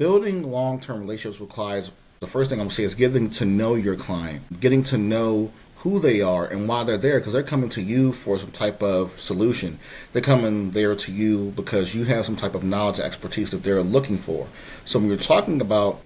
Building long-term relationships with clients, the first thing I'm going to say is getting to know your client, getting to know who they are and why they're there, because they're coming to you for some type of solution. They're coming there to you because you have some type of knowledge and expertise that they're looking for. So when you're talking about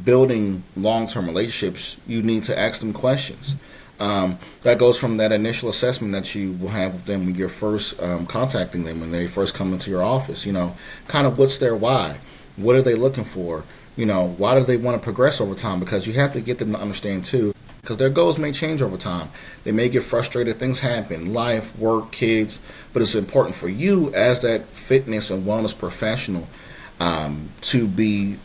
building long-term relationships, you need to ask them questions. That goes from that initial assessment that you will have with them when you're first contacting them, when they first come into your office. Kind of what's their why? What are they looking for? Why do they want to progress over time? Because you have to get them to understand too, because their goals may change over time. They may get frustrated. Things happen, life, work, kids. But it's important for you as that fitness and wellness professional to be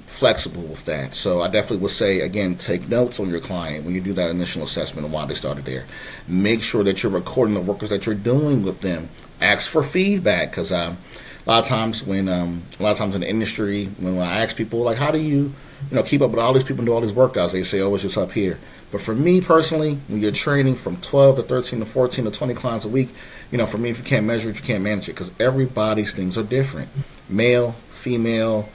flexible with that. So I definitely would say, again, take notes on your client when you do that initial assessment and why they started there. Make sure that you're recording the workers that you're doing with them. Ask for feedback, because a lot of times in the industry, when I ask people, like, how do you keep up with all these people and do all these workouts, they say, oh, it's just up here. But for me personally, when you're training from 12 to 13 to 14 to 20 clients a week, for me, if you can't measure it, you can't manage it, because everybody's things are different. Male, female,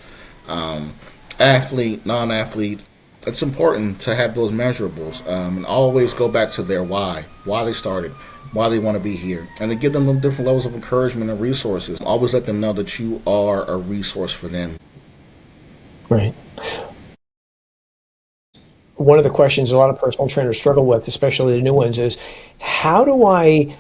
athlete, non-athlete. It's important to have those measurables and always go back to their why they started, why they want to be here, and to give them different levels of encouragement and resources. Always let them know that you are a resource for them. Right. One of the questions a lot of personal trainers struggle with, especially the new ones, is how do I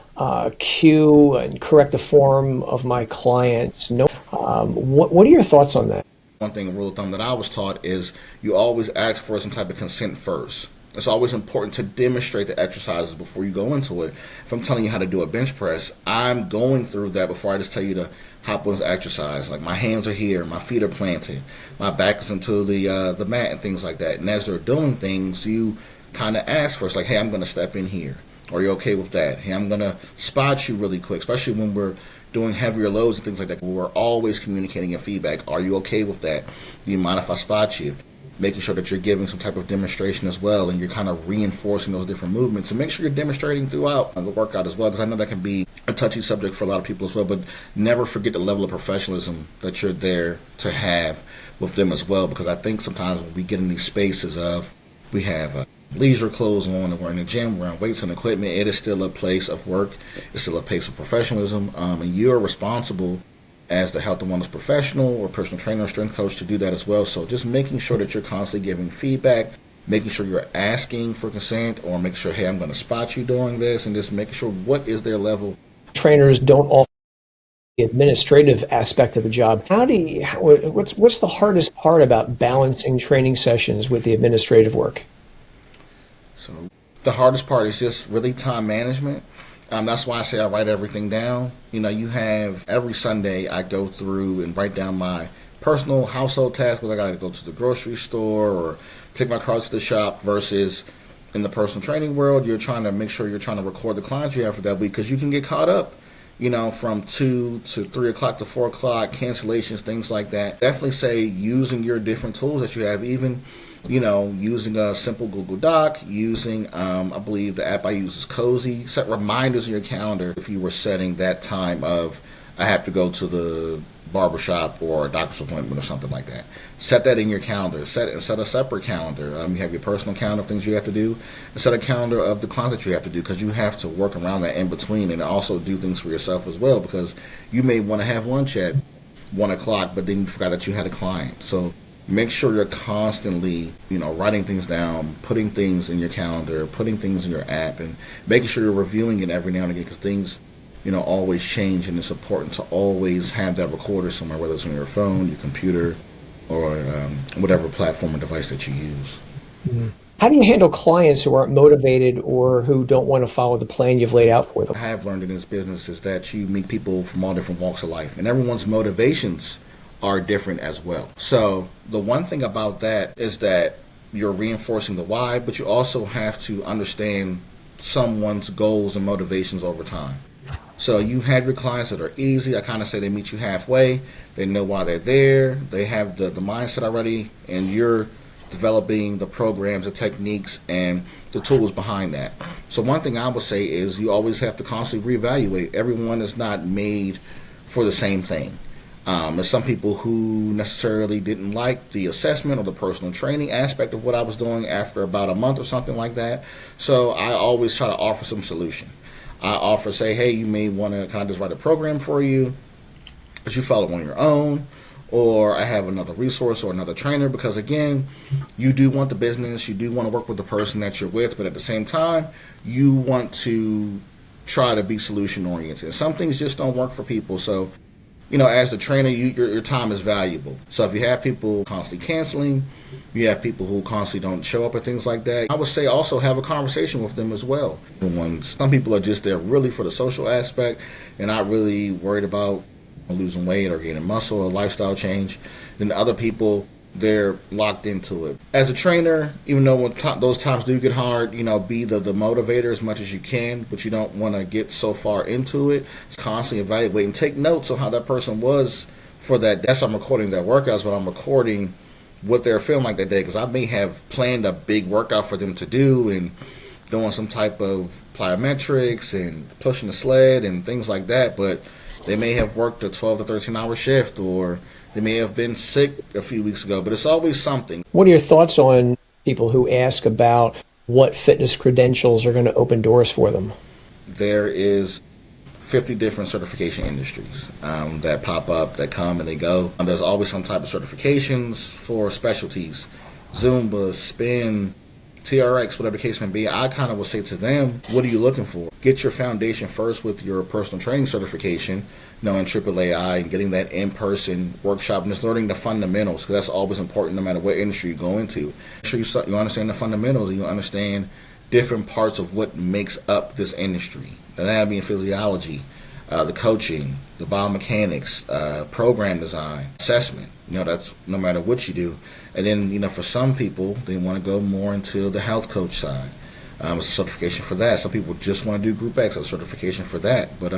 cue and correct the form of my clients? What are your thoughts on that? One thing, a rule of thumb that I was taught is you always ask for some type of consent first. It's always important to demonstrate the exercises before you go into it. If I'm telling you how to do a bench press, I'm going through that before I just tell you to hop on this exercise. Like, my hands are here, my feet are planted, my back is into the mat and things like that. And as they're doing things, you kind of ask first, like, hey, I'm going to step in here. Are you okay with that? Hey, I'm going to spot you really quick, especially when we're doing heavier loads and things like that. We're always communicating your feedback. Are you okay with that? Do you mind if I spot you? Making sure that you're giving some type of demonstration as well, and you're kind of reinforcing those different movements. And make sure you're demonstrating throughout the workout as well, because I know that can be a touchy subject for a lot of people as well. But never forget the level of professionalism that you're there to have with them as well, because I think sometimes when we get in these spaces of we have leisure clothes on and we're in the gym, we're on weights and equipment, it is still a place of work. It's still a place of professionalism, and you're responsible as the health and wellness professional or personal trainer or strength coach to do that as well. So just making sure that you're constantly giving feedback, making sure you're asking for consent, or making sure, hey, I'm going to spot you doing this, and just making sure what is their level. Trainers don't all the administrative aspect of the job. What's the hardest part about balancing training sessions with the administrative work? So the hardest part is just really time management. That's why I say I write everything down. You have every Sunday I go through and write down my personal household tasks, whether I got to go to the grocery store or take my car to the shop, versus in the personal training world, you're trying to make sure you're trying to record the clients you have for that week, because you can get caught up, from 2 to 3 o'clock to 4 o'clock, cancellations, things like that. Definitely say using your different tools that you have, even using a simple Google Doc, using, I believe the app I use is Cozy. Set reminders in your calendar if you were setting that time of, I have to go to the barbershop or a doctor's appointment or something like that. Set that in your calendar. Set a separate calendar. You have your personal calendar of things you have to do, and set a calendar of the clients that you have to do, because you have to work around that in between, and also do things for yourself as well, because you may want to have lunch at 1 o'clock, but then you forgot that you had a client. So make sure you're constantly, writing things down, putting things in your calendar, putting things in your app, and making sure you're reviewing it every now and again, because things, always change, and it's important to always have that recorder somewhere, whether it's on your phone, your computer, or whatever platform or device that you use. Mm-hmm. How do you handle clients who aren't motivated or who don't want to follow the plan you've laid out for them? I have learned in this business is that you meet people from all different walks of life, and everyone's motivations are different as well. So the one thing about that is that you're reinforcing the why, but you also have to understand someone's goals and motivations over time. So you have your clients that are easy. I kind of say they meet you halfway. They know why they're there. They have the mindset already, and you're developing the programs, the techniques, and the tools behind that. So one thing I would say is you always have to constantly reevaluate. Everyone is not made for the same thing. There's some people who necessarily didn't like the assessment or the personal training aspect of what I was doing after about a month or something like that. So I always try to offer some solution. I offer, say, hey, you may want to kind of just write a program for you that you follow on your own, or I have another resource or another trainer, because again, you do want the business, you do want to work with the person that you're with, but at the same time, you want to try to be solution oriented. Some things just don't work for people. So, as a trainer, your time is valuable. So if you have people constantly canceling, you have people who constantly don't show up and things like that, I would say also have a conversation with them as well. Some people are just there really for the social aspect and not really worried about losing weight or gaining muscle or lifestyle change. Then other people, they're locked into it. As a trainer, even though when those times do get hard, be the motivator as much as you can, but you don't want to get so far into it. It's constantly evaluating. Take notes on how that person was for that. That's I'm recording their workouts, but I'm recording what they're feeling like that day, because I may have planned a big workout for them to do and doing some type of plyometrics and pushing the sled and things like that, but they may have worked a 12 to 13 hour shift, or they may have been sick a few weeks ago, but it's always something. What are your thoughts on people who ask about what fitness credentials are going to open doors for them? There is 50 different certification industries that pop up, that come and they go. There's always some type of certifications for specialties, Zumba, spin, TRX, whatever the case may be. I kind of will say to them, what are you looking for? Get your foundation first with your personal training certification, in AAAI, and getting that in-person workshop and just learning the fundamentals, because that's always important no matter what industry you go into. Make sure you understand the fundamentals and you understand different parts of what makes up this industry. The anatomy and physiology, the coaching, the biomechanics, program design, assessment. That's no matter what you do. And then, for some people, they want to go more into the health coach side. It's a certification for that. Some people just want to do Group X, a certification for that. But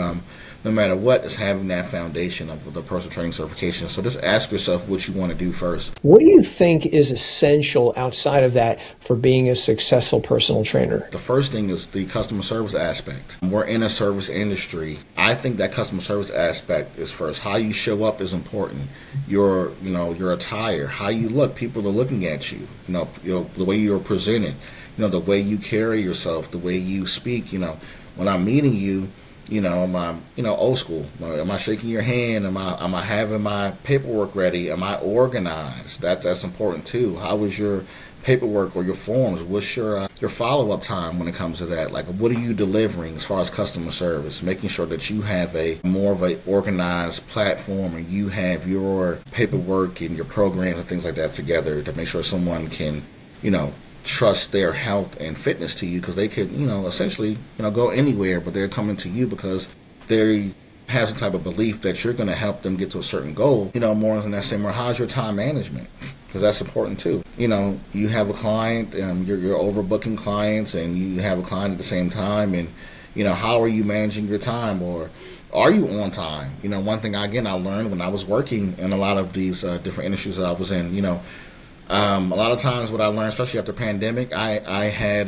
no matter what, it's having that foundation of the personal training certification. So just ask yourself what you want to do first. What do you think is essential outside of that for being a successful personal trainer? The first thing is the customer service aspect. We're in a service industry. I think that customer service aspect is first. How you show up is important. Your attire, how you look. People are looking at you. The way you're presented. The way you carry yourself, the way you speak. When I'm meeting you, am I, old school? Am I shaking your hand? Am I having my paperwork ready? Am I organized? That's important too. How is your paperwork or your forms? What's your follow-up time when it comes to that? Like, what are you delivering as far as customer service? Making sure that you have a more of an organized platform, and you have your paperwork and your programs and things like that together to make sure someone can, trust their health and fitness to you, because they could, essentially, go anywhere, but they're coming to you because they have some type of belief that you're going to help them get to a certain goal. More than that, say, more, how's your time management? Because that's important too. You have a client, you're overbooking clients, and you have a client at the same time, and how are you managing your time, or are you on time? One thing I learned when I was working in a lot of these different industries that I was in, a lot of times what I learned, especially after pandemic, I had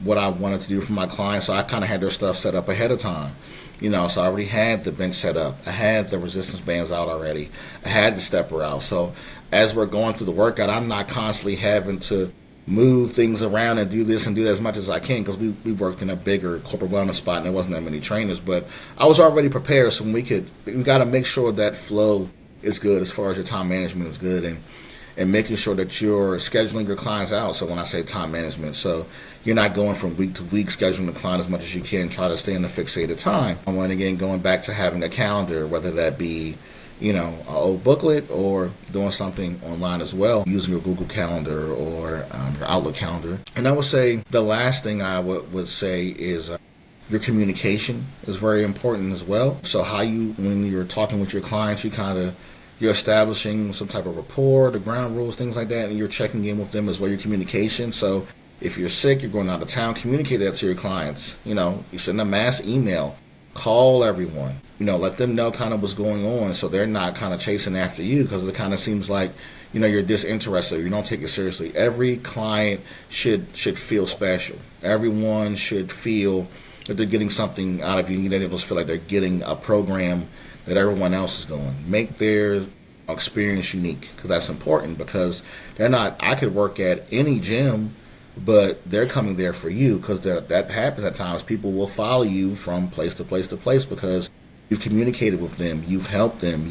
what I wanted to do for my clients, so I kind of had their stuff set up ahead of time. So I already had the bench set up. I had the resistance bands out already. I had the stepper out. So as we're going through the workout, I'm not constantly having to move things around and do this and do that as much as I can, because we worked in a bigger corporate wellness spot and there wasn't that many trainers. But I was already prepared, so we got to make sure that flow is good as far as your time management is good, and making sure that you're scheduling your clients out. So when I say time management, so you're not going from week to week scheduling the client as much as you can, try to stay in a fixated time. And again, going back to having a calendar, whether that be, an old booklet or doing something online as well, using your Google Calendar or your Outlook calendar. And I would say the last thing I would say is your communication is very important as well. So when you're talking with your clients, you're establishing some type of rapport, the ground rules, things like that, and you're checking in with them as well, your communication. So if you're sick, you're going out of town, communicate that to your clients. You send a mass email, call everyone, let them know kind of what's going on, so they're not kind of chasing after you, because it kind of seems like, you're disinterested, you don't take it seriously. Every client should feel special. Everyone should feel that they're getting something out of you. They just feel like they're getting a program that everyone else is doing. Make their experience unique, because that's important, because they're not, I could work at any gym, but they're coming there for you, because that happens at times. People will follow you from place to place to place because you've communicated with them, you've helped them,